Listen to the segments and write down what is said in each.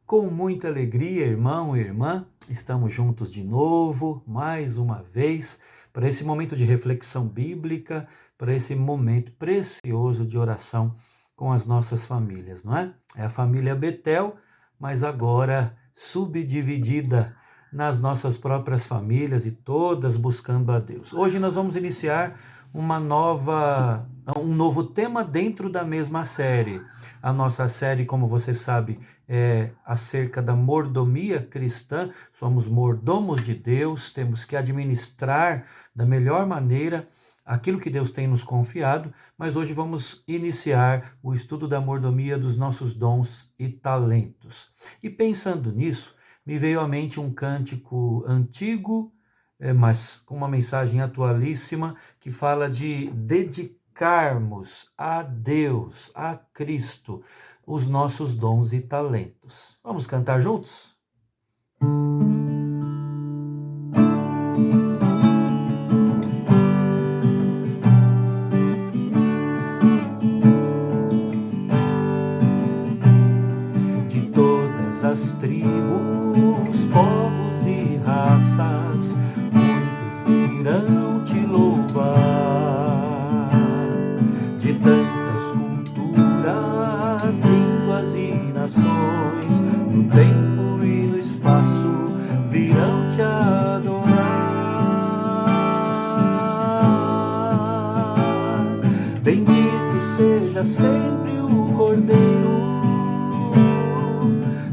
Com muita alegria, irmão e irmã, estamos juntos de novo, mais uma vez, para esse momento de reflexão bíblica, para esse momento precioso de oração com as nossas famílias, não é? É a família Betel, mas agora subdividida nas nossas próprias famílias e todas buscando a Deus. Hoje nós vamos iniciar um novo tema dentro da mesma série. A nossa série, como você sabe, é acerca da mordomia cristã. Somos mordomos de Deus, temos que administrar da melhor maneira aquilo que Deus tem nos confiado, mas hoje vamos iniciar o estudo da mordomia dos nossos dons e talentos. E pensando nisso, me veio à mente um cântico antigo, mas com uma mensagem atualíssima, que fala de dedicarmos a Deus, a Cristo, os nossos dons e talentos. Vamos cantar juntos? De todas as tribos, povos e raças, muitos virão te louvar. De tantas culturas, línguas e nações, no tempo e no espaço, virão te adorar. Bendito seja sempre o Cordeiro,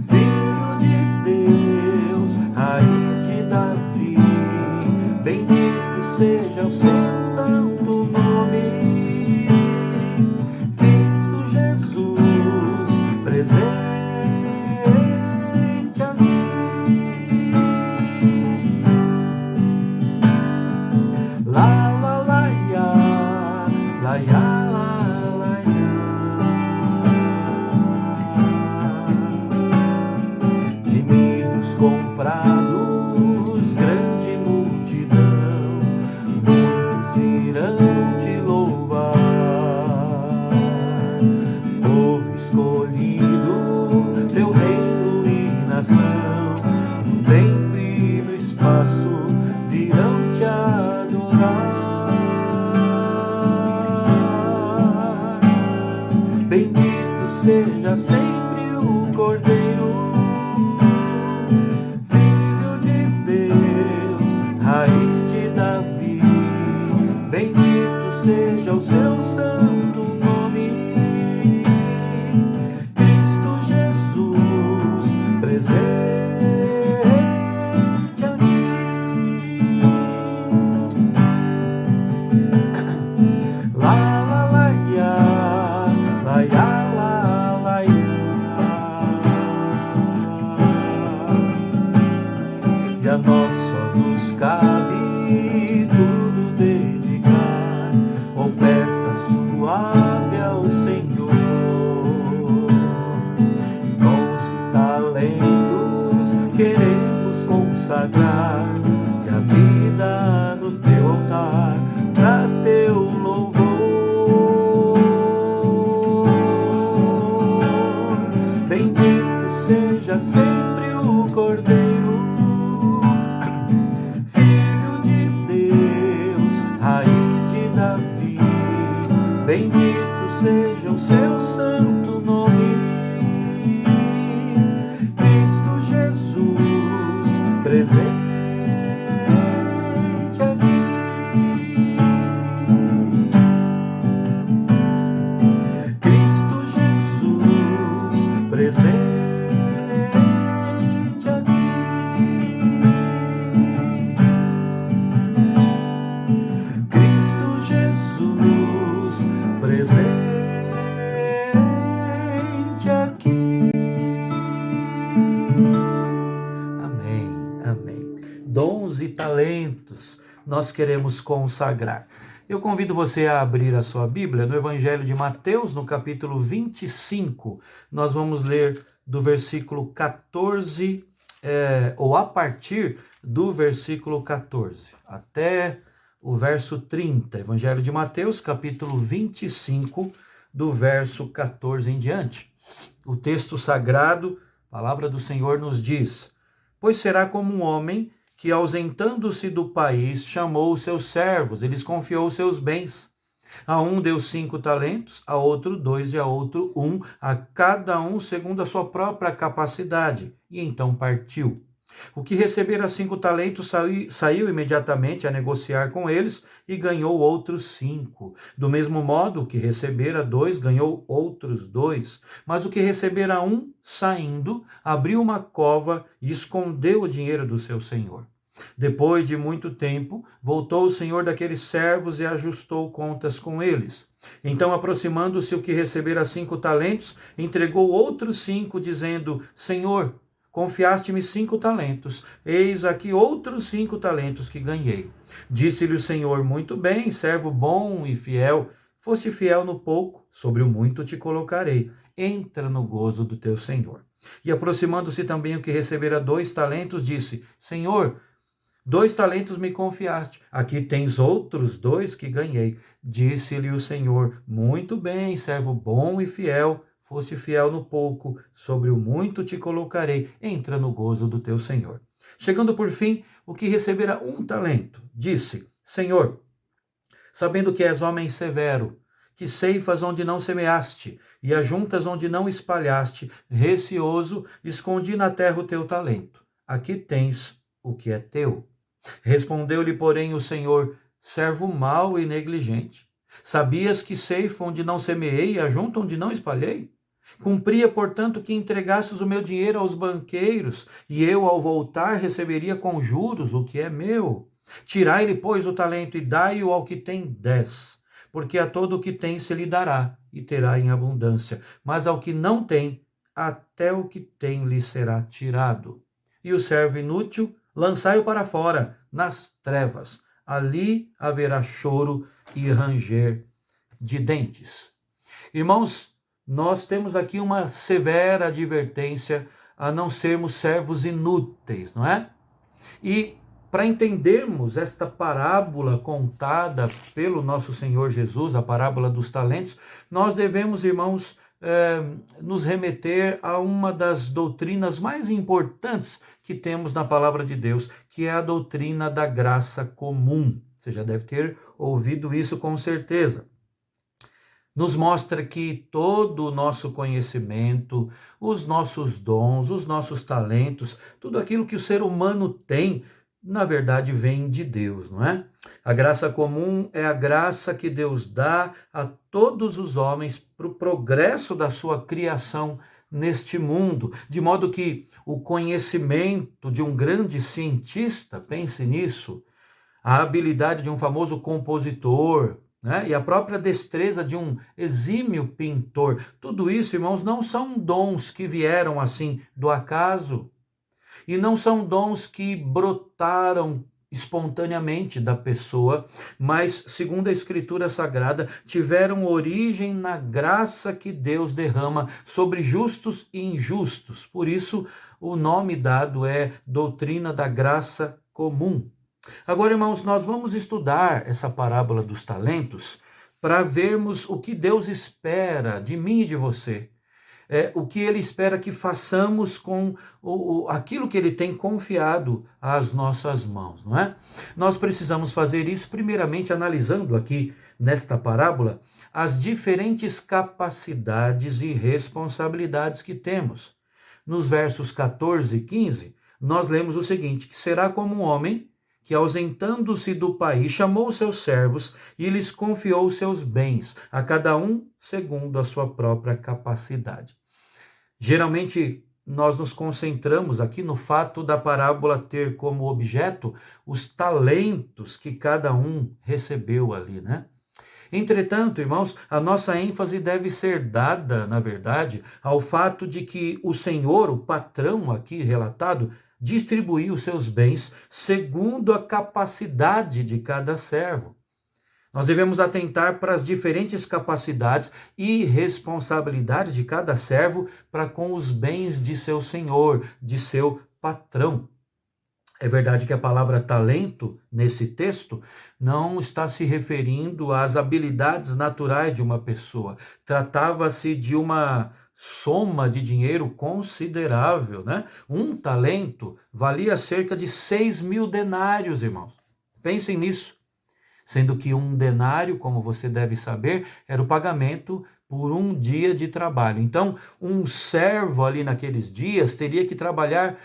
Filho de Deus, raiz de Davi. Bendito seja o seu santo nome, Cristo Jesus, presente aqui. Lá, lá, lá, ia, lá, ia. Comprados, grande multidão, muitos virão te louvar. Povo escolhido, teu reino e nação, no tempo e no espaço, virão te adorar. Bendito seja sempre o Cordeiro, raiz de Davi. Bendito seja o seu santo nome, Cristo Jesus, presente aqui. Lá, lá, lá, ia, lá, ia, lá, lá, ia. E a nós cabe tudo dedicar, oferta suave ao Senhor. Dons e talentos queremos consagrar, e a vida no teu altar, pra teu louvor. Bendito seja sempre o Cordeiro, bendito seja o seu santo nome, Cristo Jesus, presente aqui. Cristo Jesus, presente aqui. Cristo Jesus, presente aqui. Amém, amém. Dons e talentos nós queremos consagrar. Eu convido você a abrir a sua Bíblia no Evangelho de Mateus, no capítulo 25. Nós vamos ler do versículo 14, ou a partir do versículo 14, até o verso 30. Evangelho de Mateus, capítulo 25, do verso 14 em diante. O texto sagrado palavra do Senhor nos diz: pois será como um homem que, ausentando-se do país, chamou os seus servos, e lhes confiou os seus bens. A um deu 5 talentos, a outro 2 e a outro 1, a cada um segundo a sua própria capacidade. E então partiu. O que recebera 5 talentos saiu imediatamente a negociar com eles e ganhou outros 5. Do mesmo modo, o que recebera 2 ganhou outros 2. Mas o que recebera 1, saindo, abriu uma cova e escondeu o dinheiro do seu senhor. Depois de muito tempo, voltou o senhor daqueles servos e ajustou contas com eles. Então, aproximando-se o que recebera 5 talentos, entregou outros 5, dizendo: Senhor, confiaste-me 5 talentos, eis aqui outros 5 talentos que ganhei. Disse-lhe o Senhor: muito bem, servo bom e fiel. Foste fiel no pouco, sobre o muito te colocarei. Entra no gozo do teu Senhor. E aproximando-se também o que recebera 2 talentos, disse: Senhor, 2 talentos me confiaste, aqui tens outros 2 que ganhei. Disse-lhe o Senhor: muito bem, servo bom e fiel. Foste fiel no pouco, sobre o muito te colocarei. Entra no gozo do teu Senhor. Chegando por fim, o que recebera 1 talento, disse: Senhor, sabendo que és homem severo, que ceifas onde não semeaste, e ajuntas onde não espalhaste, receoso, escondi na terra o teu talento. Aqui tens o que é teu. Respondeu-lhe, porém, o Senhor: servo mau e negligente. Sabias que ceifo onde não semeei e ajunto onde não espalhei? Cumpria, portanto, que entregasses o meu dinheiro aos banqueiros, e eu, ao voltar, receberia com juros o que é meu. Tirai-lhe, pois, o talento e dai-o ao que tem 10, porque a todo o que tem se lhe dará, e terá em abundância. Mas ao que não tem, até o que tem lhe será tirado. E o servo inútil, lançai-o para fora, nas trevas. Ali haverá choro e ranger de dentes. Irmãos, nós temos aqui uma severa advertência a não sermos servos inúteis, não é? E para entendermos esta parábola contada pelo nosso Senhor Jesus, a parábola dos talentos, nós devemos, irmãos, nos remeter a uma das doutrinas mais importantes que temos na palavra de Deus, que é a doutrina da graça comum. Você já deve ter ouvido isso com certeza. Nos mostra que todo o nosso conhecimento, os nossos dons, os nossos talentos, tudo aquilo que o ser humano tem, na verdade vem de Deus, não é? A graça comum é a graça que Deus dá a todos os homens para o progresso da sua criação neste mundo, de modo que o conhecimento de um grande cientista, pense nisso, a habilidade de um famoso compositor, né? E a própria destreza de um exímio pintor. Tudo isso, irmãos, não são dons que vieram assim do acaso, e não são dons que brotaram espontaneamente da pessoa, mas, segundo a Escritura Sagrada, tiveram origem na graça que Deus derrama sobre justos e injustos. Por isso, o nome dado é doutrina da graça comum. Agora, irmãos, nós vamos estudar essa parábola dos talentos para vermos o que Deus espera de mim e de você. O que Ele espera que façamos com aquilo que Ele tem confiado às nossas mãos, não é? Nós precisamos fazer isso primeiramente analisando aqui nesta parábola as diferentes capacidades e responsabilidades que temos. Nos versos 14 e 15, nós lemos o seguinte: que será como um homem que, ausentando-se do país, chamou os seus servos e lhes confiou os seus bens, a cada um segundo a sua própria capacidade. Geralmente, nós nos concentramos aqui no fato da parábola ter como objeto os talentos que cada um recebeu ali, né? Entretanto, irmãos, a nossa ênfase deve ser dada, na verdade, ao fato de que o Senhor, o patrão aqui relatado, distribuir os seus bens segundo a capacidade de cada servo. Nós devemos atentar para as diferentes capacidades e responsabilidades de cada servo para com os bens de seu senhor, de seu patrão. É verdade que a palavra talento, nesse texto, não está se referindo às habilidades naturais de uma pessoa. Tratava-se de uma soma de dinheiro considerável, né? Um talento valia cerca de 6.000 denários, irmãos. Pensem nisso. Sendo que um denário, como você deve saber, era o pagamento por um dia de trabalho. Então, um servo ali naqueles dias teria que trabalhar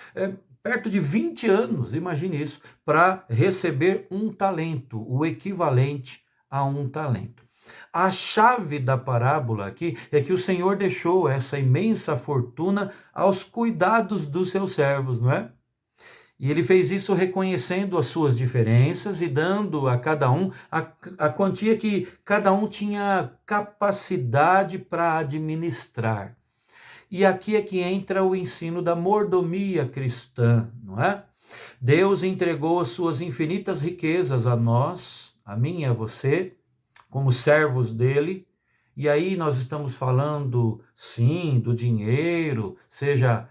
perto de 20 anos, imagine isso, para receber um talento, o equivalente a um talento. A chave da parábola aqui é que o Senhor deixou essa imensa fortuna aos cuidados dos seus servos, não é? E ele fez isso reconhecendo as suas diferenças e dando a cada um a quantia que cada um tinha capacidade para administrar. E aqui é que entra o ensino da mordomia cristã, não é? Deus entregou as suas infinitas riquezas a nós, a mim e a você, como servos dele. E aí nós estamos falando, sim, do dinheiro, seja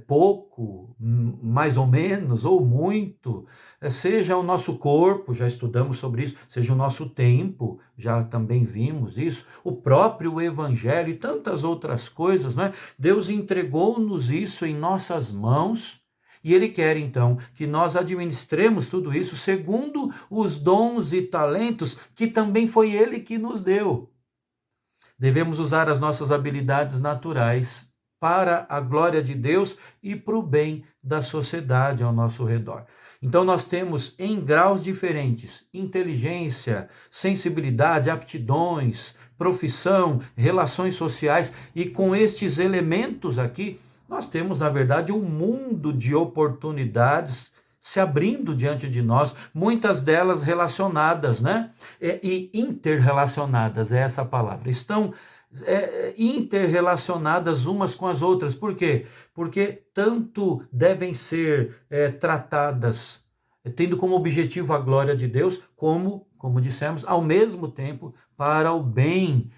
pouco, mais ou menos, ou muito, seja o nosso corpo, já estudamos sobre isso, seja o nosso tempo, já também vimos isso, o próprio evangelho e tantas outras coisas, né? Deus entregou-nos isso em nossas mãos. E Ele quer, então, que nós administremos tudo isso segundo os dons e talentos que também foi Ele que nos deu. Devemos usar as nossas habilidades naturais para a glória de Deus e para o bem da sociedade ao nosso redor. Então nós temos em graus diferentes inteligência, sensibilidade, aptidões, profissão, relações sociais, e com estes elementos aqui, nós temos, na verdade, um mundo de oportunidades se abrindo diante de nós, muitas delas relacionadas, né? E interrelacionadas, é essa a palavra. Estão interrelacionadas umas com as outras. Por quê? Porque tanto devem ser tratadas, tendo como objetivo a glória de Deus, como dissemos, ao mesmo tempo, para o bem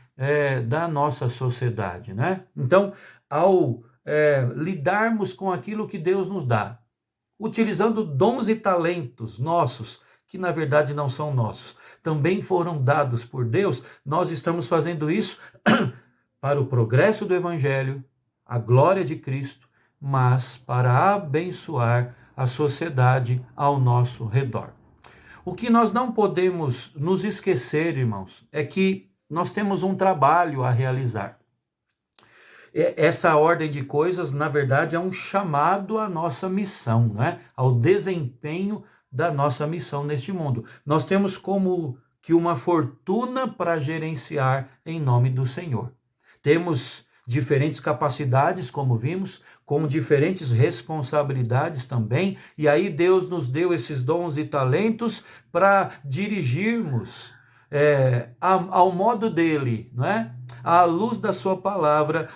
da nossa sociedade, né? Então, ao lidarmos com aquilo que Deus nos dá, utilizando dons e talentos nossos, que na verdade não são nossos, também foram dados por Deus, nós estamos fazendo isso para o progresso do Evangelho, a glória de Cristo, mas para abençoar a sociedade ao nosso redor. O que nós não podemos nos esquecer, irmãos, é que nós temos um trabalho a realizar. Essa ordem de coisas, na verdade, é um chamado à nossa missão, né? Ao desempenho da nossa missão neste mundo. Nós temos como que uma fortuna para gerenciar em nome do Senhor. Temos diferentes capacidades, como vimos, com diferentes responsabilidades também, e aí Deus nos deu esses dons e talentos para dirigirmos ao modo dele, não é? À luz da sua palavra,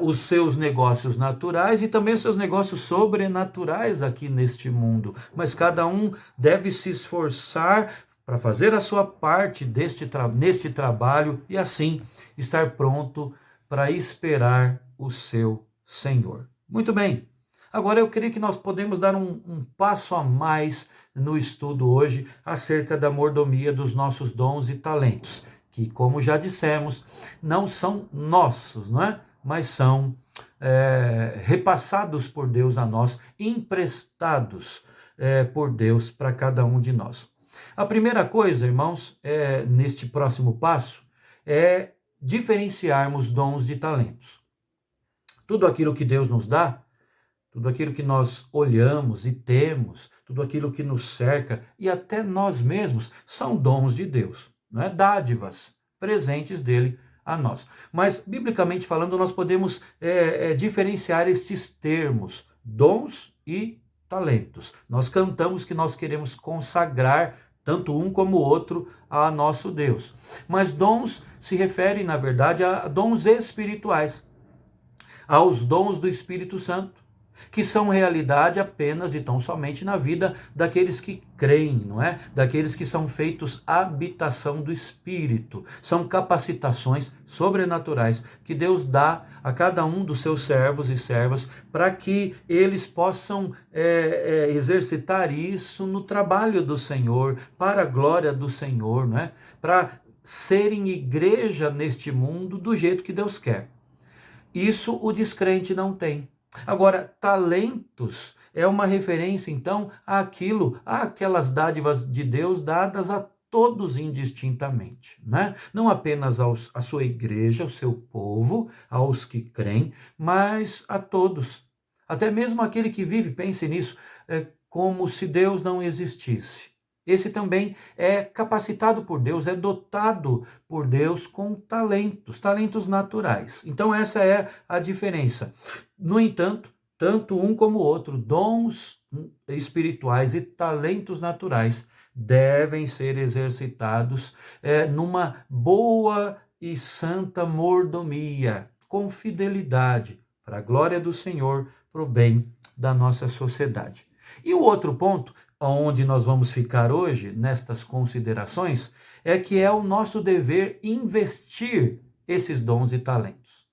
os seus negócios naturais e também os seus negócios sobrenaturais aqui neste mundo. Mas cada um deve se esforçar para fazer a sua parte neste trabalho e assim estar pronto para esperar o seu Senhor. Muito bem. Agora eu creio que nós podemos dar um passo a mais no estudo hoje acerca da mordomia dos nossos dons e talentos, que, como já dissemos, não são nossos, não é? Mas são repassados por Deus a nós, emprestados por Deus para cada um de nós. A primeira coisa, irmãos, neste próximo passo, é diferenciarmos dons e talentos. Tudo aquilo que Deus nos dá, tudo aquilo que nós olhamos e temos, tudo aquilo que nos cerca e até nós mesmos são dons de Deus, não é? Dádivas, presentes dele a nós. Mas, biblicamente falando, nós podemos diferenciar estes termos, dons e talentos. Nós cantamos que nós queremos consagrar tanto um como o outro a nosso Deus. Mas dons se referem, na verdade, a dons espirituais, aos dons do Espírito Santo, que são realidade apenas e tão somente na vida daqueles que creem, não é? Daqueles que são feitos habitação do Espírito. São capacitações sobrenaturais que Deus dá a cada um dos seus servos e servas para que eles possam exercitar isso no trabalho do Senhor, para a glória do Senhor, não é? Para serem igreja neste mundo do jeito que Deus quer. Isso o descrente não tem. Agora, talentos é uma referência, então, àquelas dádivas de Deus dadas a todos indistintamente, né? Não apenas à sua igreja, ao seu povo, aos que creem, mas a todos. Até mesmo aquele que vive, pense nisso, como se Deus não existisse. Esse também é capacitado por Deus, é dotado por Deus com talentos, talentos naturais. Então, essa é a diferença. No entanto, tanto um como o outro, dons espirituais e talentos naturais, devem ser exercitados numa boa e santa mordomia, com fidelidade, para a glória do Senhor, para o bem da nossa sociedade. E o outro ponto, onde nós vamos ficar hoje, nestas considerações, é que é o nosso dever investir esses dons e talentos.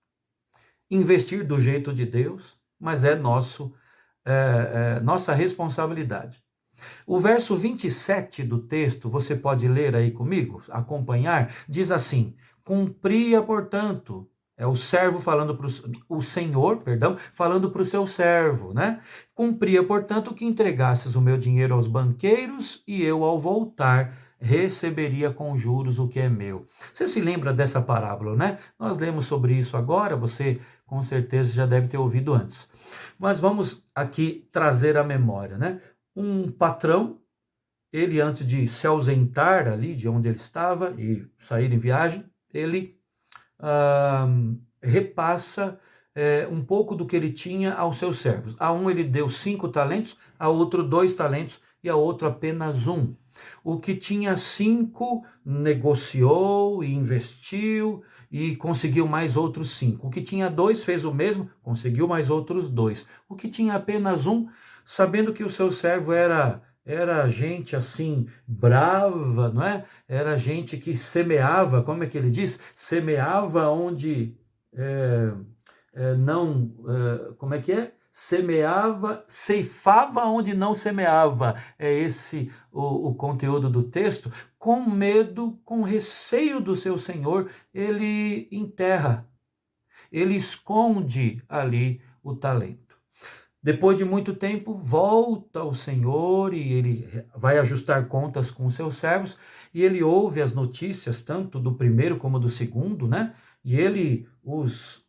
Investir do jeito de Deus, mas é nossa responsabilidade. O verso 27 do texto, você pode ler aí comigo, acompanhar, diz assim: cumpria, portanto, é o servo falando para o Senhor, perdão, falando para o seu servo, né? Cumpria, portanto, que entregasses o meu dinheiro aos banqueiros e eu, ao voltar, receberia com juros o que é meu. Você se lembra dessa parábola, né? Nós lemos sobre isso agora, você com certeza já deve ter ouvido antes. Mas vamos aqui trazer a memória, né? Um patrão, ele antes de se ausentar ali de onde ele estava e sair em viagem, ele repassa um pouco do que ele tinha aos seus servos. A um ele deu 5 talentos, a outro 2 talentos e a outro apenas 1. O que tinha 5 negociou e investiu e conseguiu mais outros 5. O que tinha 2 fez o mesmo, conseguiu mais outros 2. O que tinha apenas 1, sabendo que o seu servo era gente assim brava, não é? Era gente que semeava, como é que ele diz? Semeava onde não, como é que é? Semeava, ceifava onde não semeava. É esse o conteúdo do texto. Com medo, com receio do seu senhor, ele enterra, ele esconde ali o talento. Depois de muito tempo, volta o Senhor e ele vai ajustar contas com os seus servos e ele ouve as notícias, tanto do primeiro como do segundo, né? E ele os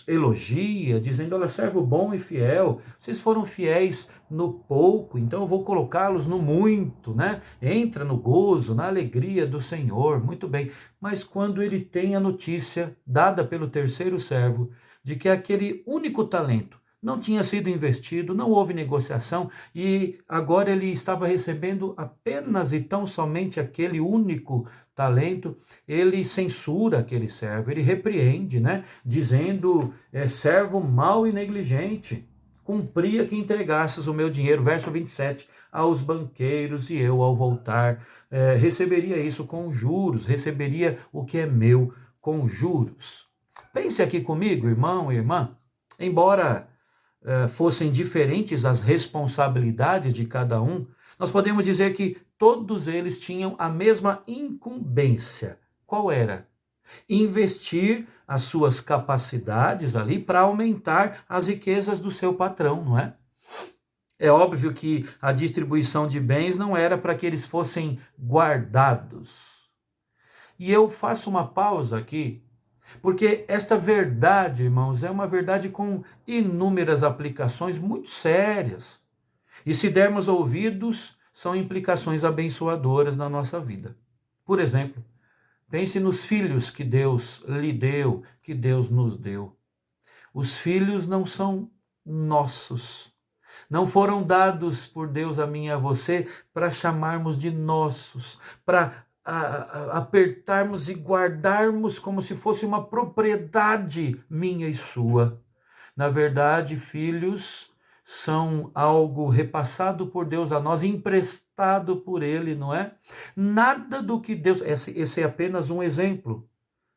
elogia, dizendo: olha, servo bom e fiel, vocês foram fiéis no pouco, então eu vou colocá-los no muito, né? Entra no gozo, na alegria do Senhor, muito bem. Mas quando ele tem a notícia dada pelo terceiro servo de que aquele único talento não tinha sido investido, não houve negociação e agora ele estava recebendo apenas e tão somente aquele único talento, ele censura aquele servo, ele repreende, né? Dizendo: servo mau e negligente, cumpria que entregasses o meu dinheiro, verso 27, aos banqueiros e eu, ao voltar, receberia isso com juros, receberia o que é meu com juros. Pense aqui comigo, irmão e irmã, embora fossem diferentes as responsabilidades de cada um, nós podemos dizer que todos eles tinham a mesma incumbência. Qual era? Investir as suas capacidades ali para aumentar as riquezas do seu patrão, não é? É óbvio que a distribuição de bens não era para que eles fossem guardados. E eu faço uma pausa aqui, porque esta verdade, irmãos, é uma verdade com inúmeras aplicações muito sérias. E se dermos ouvidos, são implicações abençoadoras na nossa vida. Por exemplo, pense nos filhos que Deus lhe deu, que Deus nos deu. Os filhos não são nossos. Não foram dados por Deus a mim e a você para chamarmos de nossos, para apertarmos e guardarmos como se fosse uma propriedade minha e sua. Na verdade, filhos são algo repassado por Deus a nós, emprestado por Ele, não é? Nada do que Deus... Esse é apenas um exemplo.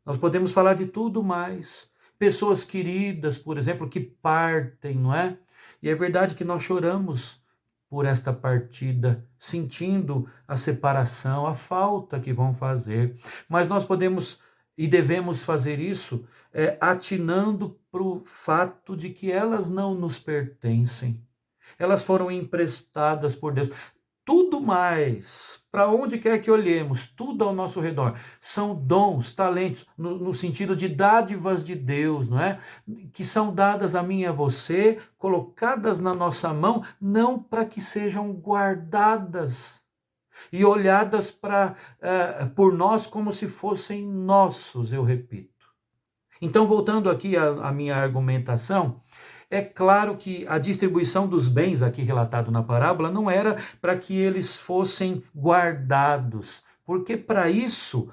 Nós podemos falar de tudo mais. Pessoas queridas, por exemplo, que partem, não é? E é verdade que nós choramos por esta partida, sentindo a separação, a falta que vão fazer. Mas nós podemos E devemos fazer isso atinando para o fato de que elas não nos pertencem. Elas foram emprestadas por Deus. Tudo mais, para onde quer que olhemos, tudo ao nosso redor, são dons, talentos, no sentido de dádivas de Deus, não é? Que são dadas a mim e a você, colocadas na nossa mão, não para que sejam guardadas e olhadas por nós como se fossem nossos, eu repito. Então, voltando aqui à minha argumentação, é claro que a distribuição dos bens aqui relatado na parábola não era para que eles fossem guardados, porque para isso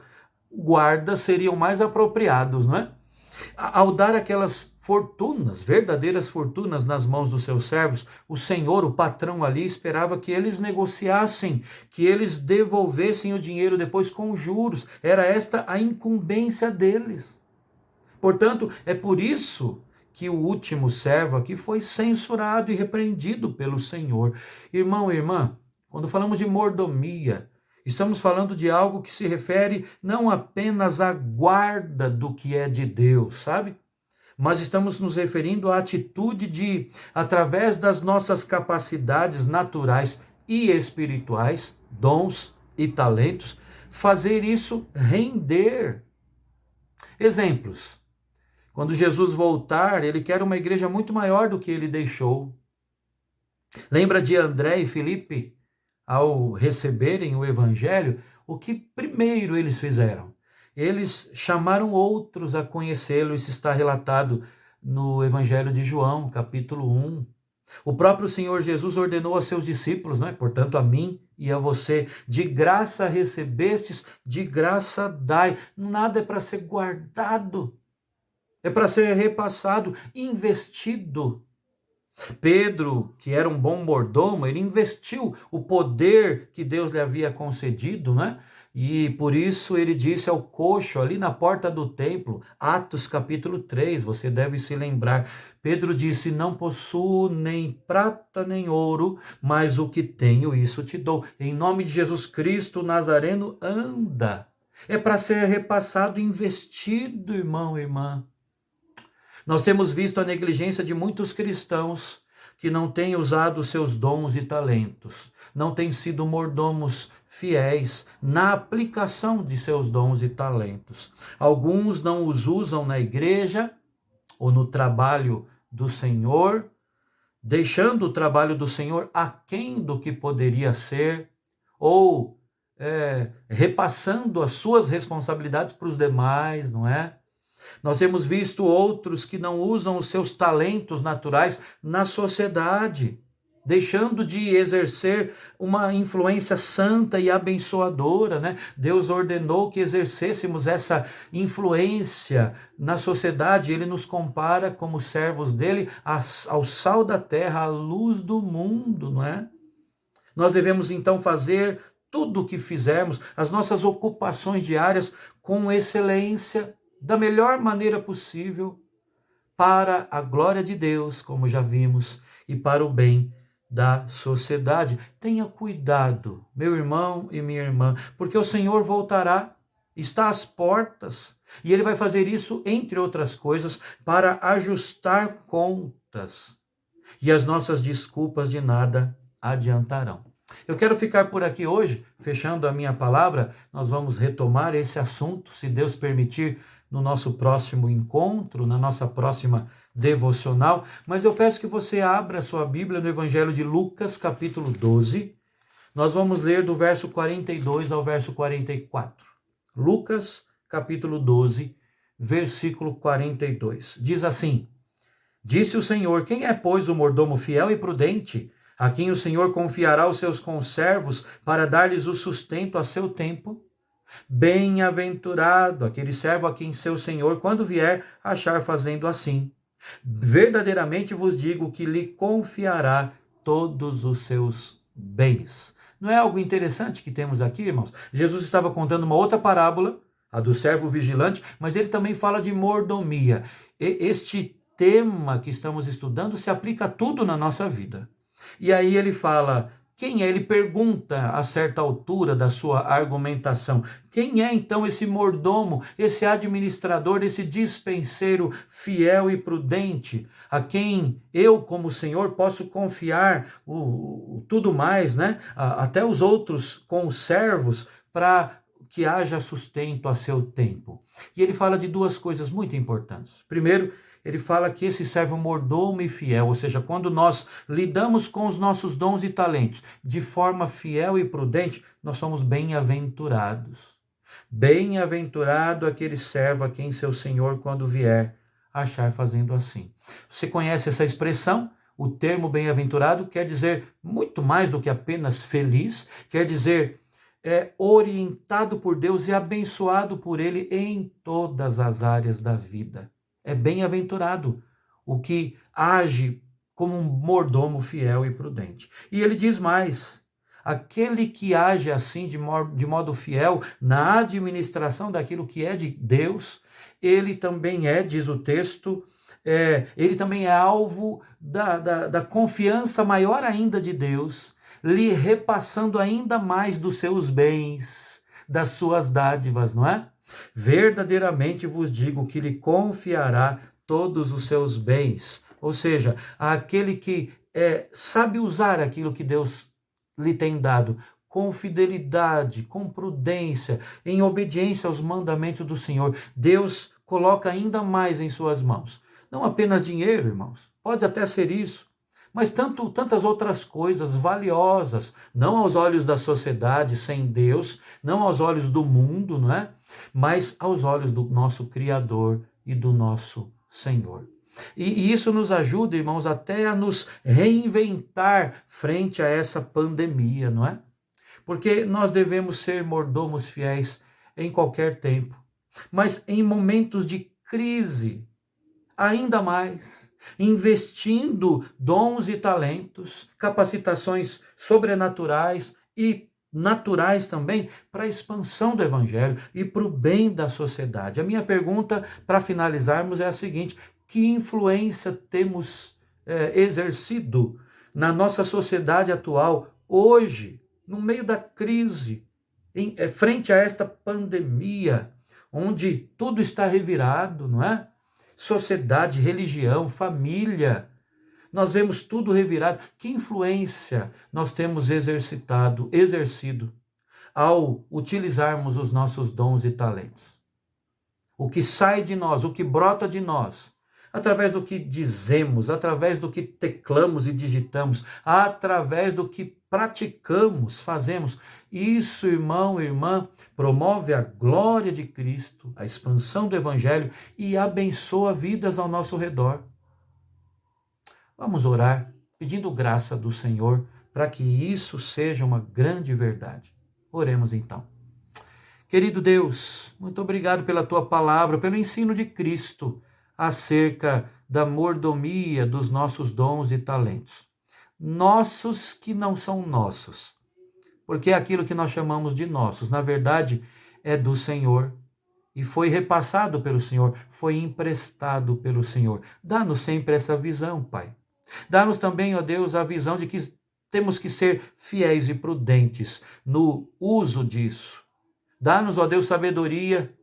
guardas seriam mais apropriados, não é? Ao dar aquelas fortunas, verdadeiras fortunas nas mãos dos seus servos, o senhor, o patrão ali, esperava que eles negociassem, que eles devolvessem o dinheiro depois com juros. Era esta a incumbência deles. Portanto, é por isso que o último servo aqui foi censurado e repreendido pelo Senhor. Irmão e irmã, quando falamos de mordomia, estamos falando de algo que se refere não apenas à guarda do que é de Deus, sabe? Mas estamos nos referindo à atitude de, através das nossas capacidades naturais e espirituais, dons e talentos, fazer isso render. Exemplos. Quando Jesus voltar, ele quer uma igreja muito maior do que ele deixou. Lembra de André e Filipe, ao receberem o evangelho, o que primeiro eles fizeram? Eles chamaram outros a conhecê-lo, isso está relatado no evangelho de João, capítulo 1. O próprio Senhor Jesus ordenou a seus discípulos, não é? Portanto, a mim e a você, de graça recebestes, de graça dai. Nada é para ser guardado. É para ser repassado, investido. Pedro, que era um bom mordomo, ele investiu o poder que Deus lhe havia concedido, né? E por isso ele disse ao coxo ali na porta do templo, Atos capítulo 3, você deve se lembrar. Pedro disse: não possuo nem prata nem ouro, mas o que tenho, isso te dou. Em nome de Jesus Cristo Nazareno, anda. É para ser repassado, investido, irmão e irmã. Nós temos visto a negligência de muitos cristãos que não têm usado seus dons e talentos, não têm sido mordomos fiéis na aplicação de seus dons e talentos. Alguns não os usam na igreja ou no trabalho do Senhor, deixando o trabalho do Senhor aquém do que poderia ser, ou repassando as suas responsabilidades para os demais, não é? Nós temos visto outros que não usam os seus talentos naturais na sociedade, deixando de exercer uma influência santa e abençoadora, né? Deus ordenou que exercêssemos essa influência na sociedade. Ele nos compara como servos dele ao sal da terra, à luz do mundo, não é? Nós devemos então fazer tudo o que fizermos, as nossas ocupações diárias, com excelência, da melhor maneira possível, para a glória de Deus, como já vimos, e para o bem da sociedade. Tenha cuidado, meu irmão e minha irmã, porque o Senhor voltará, está às portas, e ele vai fazer isso, entre outras coisas, para ajustar contas. E as nossas desculpas de nada adiantarão. Eu quero ficar por aqui hoje, fechando a minha palavra. Nós vamos retomar esse assunto, se Deus permitir, no nosso próximo encontro, na nossa próxima devocional. Mas eu peço que você abra a sua Bíblia no Evangelho de Lucas, capítulo 12. Nós vamos ler do verso 42 ao verso 44. Lucas, capítulo 12, versículo 42. Diz assim: disse o Senhor: quem é, pois, o mordomo fiel e prudente, a quem o Senhor confiará os seus conservos para dar-lhes o sustento a seu tempo? Bem-aventurado aquele servo a quem seu senhor, quando vier, achar fazendo assim. Verdadeiramente vos digo que lhe confiará todos os seus bens. Não é algo interessante que temos aqui, irmãos? Jesus estava contando uma outra parábola, a do servo vigilante, mas ele também fala de mordomia. Este tema que estamos estudando se aplica a tudo na nossa vida. E aí ele fala Quem é? Ele pergunta a certa altura da sua argumentação. Quem é então esse mordomo, esse administrador, esse dispenseiro fiel e prudente, a quem eu, como Senhor, posso confiar tudo mais, né? Até os outros conservos, para que haja sustento a seu tempo. E ele fala de duas coisas muito importantes. Primeiro, ele fala que esse servo mordomo e fiel, ou seja, quando nós lidamos com os nossos dons e talentos de forma fiel e prudente, nós somos bem-aventurados. Bem-aventurado aquele servo a quem seu senhor, quando vier, achar fazendo assim. Você conhece essa expressão? O termo bem-aventurado quer dizer muito mais do que apenas feliz, quer dizer orientado por Deus e abençoado por Ele em todas as áreas da vida. É bem-aventurado o que age como um mordomo fiel e prudente. E ele diz mais: aquele que age assim de modo fiel na administração daquilo que é de Deus, ele também diz o texto, ele também é alvo da confiança maior ainda de Deus, lhe repassando ainda mais dos seus bens, das suas dádivas, não é? Verdadeiramente vos digo que lhe confiará todos os seus bens. Ou seja, aquele que sabe usar aquilo que Deus lhe tem dado, com fidelidade, com prudência, em obediência aos mandamentos do Senhor, Deus coloca ainda mais em suas mãos. Não apenas dinheiro, irmãos, pode até ser isso, mas tantas outras coisas valiosas, não aos olhos da sociedade sem Deus, não aos olhos do mundo, não é? Mas aos olhos do nosso Criador e do nosso Senhor. E isso nos ajuda, irmãos, até a nos reinventar frente a essa pandemia, não é? Porque nós devemos ser mordomos fiéis em qualquer tempo, mas em momentos de crise, ainda mais, investindo dons e talentos, capacitações sobrenaturais e naturais também para a expansão do evangelho e para o bem da sociedade. A minha pergunta para finalizarmos é a seguinte: que influência temos exercido na nossa sociedade atual hoje, no meio da crise, frente a esta pandemia, onde tudo está revirado, não é? Sociedade, religião, família, nós vemos tudo revirado. Que influência nós temos exercido ao utilizarmos os nossos dons e talentos? O que sai de nós, o que brota de nós, através do que dizemos, através do que teclamos e digitamos, através do que praticamos, fazemos. Isso, irmão, irmã, promove a glória de Cristo, a expansão do Evangelho e abençoa vidas ao nosso redor. Vamos orar, pedindo graça do Senhor para que isso seja uma grande verdade. Oremos então. Querido Deus, muito obrigado pela tua palavra, pelo ensino de Cristo acerca da mordomia dos nossos dons e talentos. Nossos que não são nossos, porque aquilo que nós chamamos de nossos, na verdade, é do Senhor e foi repassado pelo Senhor, foi emprestado pelo Senhor. Dá-nos sempre essa visão, Pai. Dá-nos também, ó Deus, a visão de que temos que ser fiéis e prudentes no uso disso. Dá-nos, ó Deus, sabedoria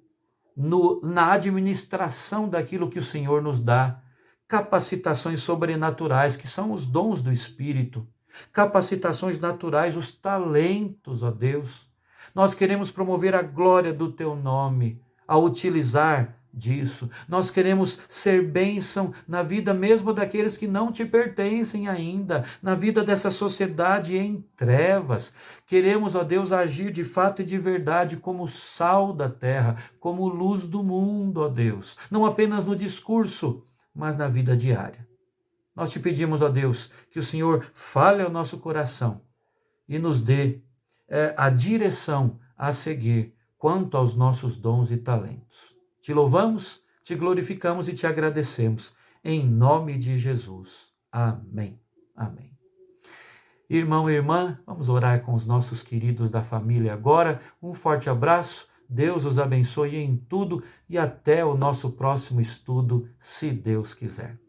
na administração daquilo que o Senhor nos dá, capacitações sobrenaturais, que são os dons do Espírito, capacitações naturais, os talentos, ó Deus. Nós queremos promover a glória do teu nome ao utilizar disso. Nós queremos ser bênção na vida mesmo daqueles que não te pertencem ainda, na vida dessa sociedade em trevas. Queremos, ó Deus, agir de fato e de verdade como sal da terra, como luz do mundo, ó Deus. Não apenas no discurso, mas na vida diária. Nós te pedimos, ó Deus, que o Senhor fale ao nosso coração e nos dê a direção a seguir quanto aos nossos dons e talentos. Te louvamos, te glorificamos e te agradecemos. Em nome de Jesus. Amém. Amém. Irmão e irmã, vamos orar com os nossos queridos da família agora. Um forte abraço. Deus os abençoe em tudo e até o nosso próximo estudo, se Deus quiser.